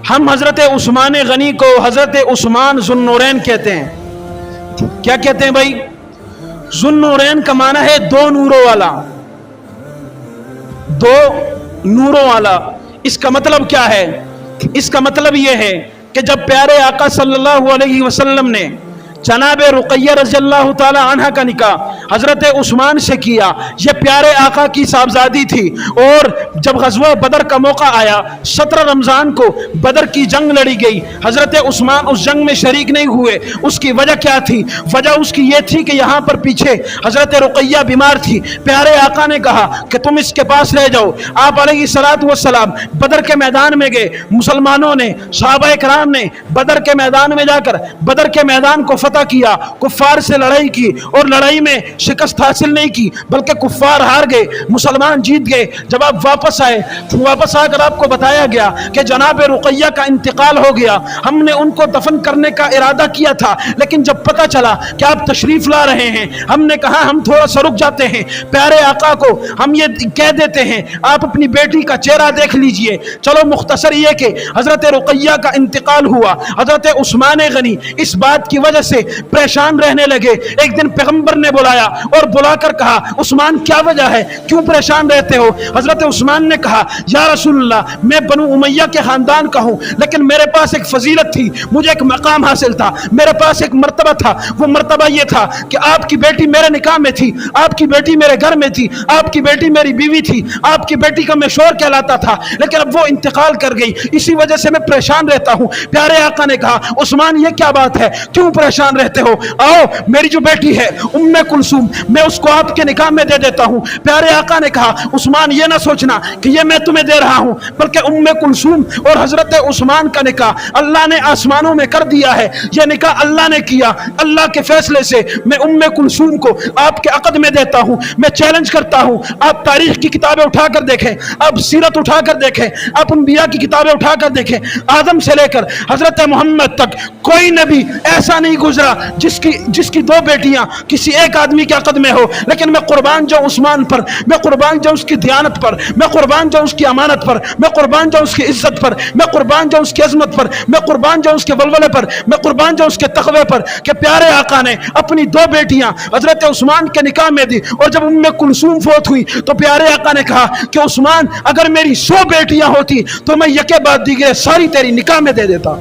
ہم حضرت عثمان غنی کو حضرت عثمان ذوالنورین کہتے ہیں. کیا کہتے ہیں بھائی؟ ذوالنورین کا معنی ہے دو نوروں والا، دو نوروں والا. اس کا مطلب کیا ہے؟ اس کا مطلب یہ ہے کہ جب پیارے آقا صلی اللہ علیہ وسلم نے جناب رقیہ رضی اللہ تعالی عنہ کا نکاح حضرت عثمان سے کیا، یہ پیارے آقا کی صاحبزادی تھی، اور جب غزوہ بدر کا موقع آیا 17 رمضان کو بدر کی جنگ لڑی گئی، حضرت عثمان اس جنگ میں شریک نہیں ہوئے. اس کی وجہ کیا تھی؟ وجہ اس کی یہ تھی کہ یہاں پر پیچھے حضرت رقیہ بیمار تھی. پیارے آقا نے کہا کہ تم اس کے پاس رہ جاؤ. آپ علیہ الصلوۃ والسلام بدر کے میدان میں گئے. مسلمانوں نے، صحابہ کرام نے بدر کے میدان میں جا کر بدر کے میدان کو فتح کیا، کفار سے لڑائی کی، اور لڑائی میں شکست حاصل نہیں کی بلکہ کفار ہار گئے، مسلمان جیت گئے. جب آپ واپس آئے، واپس آ کر آپ کو بتایا گیا کہ جناب رقیہ کا انتقال ہو گیا. ہم نے ان کو دفن کرنے کا ارادہ کیا تھا، لیکن جب پتہ چلا کہ آپ تشریف لا رہے ہیں، ہم نے کہا ہم تھوڑا سا رک جاتے ہیں. پیارے آقا کو ہم یہ کہہ دیتے ہیں آپ اپنی بیٹی کا چہرہ دیکھ لیجئے. چلو مختصر یہ کہ حضرت رقیہ کا انتقال ہوا. حضرت عثمان غنی اس بات کی وجہ سے پریشان رہنے لگے. ایک دن پیغمبر نے بلایا اور بلا کر کہا عثمان کیا وجہ ہے، کیوں پریشان رہتے ہو؟ حضرت عثمان نے کہا یا رسول اللہ میں بنو امیہ کے خاندان کا ہوں، لیکن میرے پاس ایک فضیلت تھی، مجھے ایک مقام حاصل تھا، میرے پاس ایک مرتبہ تھا. وہ مرتبہ یہ تھا کہ آپ کی بیٹی میرے نکاح میں تھی، آپ کی بیٹی میرے گھر میں تھی، آپ کی بیٹی میری بیوی تھی، آپ کی بیٹی کا میں شوہر کہلاتا تھا، لیکن اب وہ انتقال کر گئی، اسی وجہ سے میں پریشان رہتا ہوں. پیارے آقا نے کہا عثمان یہ کیا بات ہے، کیوں پریشان رہتے ہو؟ آؤ میری جو بیٹی ہے ام کلثوم، میں اس کو آپ کے نکاح میں دے دیتا ہوں. پیارے آقا نے کہا عثمان یہ نہ سوچنا کہ یہ میں تمہیں دے رہا ہوں، بلکہ ام کلثوم اور حضرت عثمان کا نکاح اللہ نے آسمانوں میں کر دیا ہے. یہ نکاح اللہ نے کیا، اللہ کے فیصلے سے میں ام کلثوم کو آپ کے عقد میں دیتا ہوں. میں چیلنج کرتا ہوں، آپ تاریخ کی کتابیں اٹھا کر دیکھیں، آپ سیرت اٹھا کر دیکھیں، آپ انبیاء کی کتابیں اٹھا کر دیکھیں، آدم سے لے کر حضرت محمد تک کوئی نبی ایسا نہیں گزرا جس کی دو بیٹیاں کسی ایک آدمی کے عقد میں ہو. لیکن میں قربان جاؤں عثمان پر، میں قربان جاؤں اس کی دیانت پر، میں قربان جاؤں اس کی امانت پر، میں قربان جاؤں اس کی عزت پر، میں قربان جاؤں اس کی عظمت پر، میں قربان جاؤں اس کے ولولے پر، میں قربان جاؤں اس کے تقوی پر کہ پیارے آقا نے اپنی دو بیٹیاں حضرت عثمان کے نکاح میں دی. اور جب ام کلثوم فوت ہوئی تو پیارے آقا نے کہا کہ عثمان اگر میری 100 بیٹیاں ہوتی تو میں یکے بعد دیگرے ساری تیری نکاح میں دے دیتا.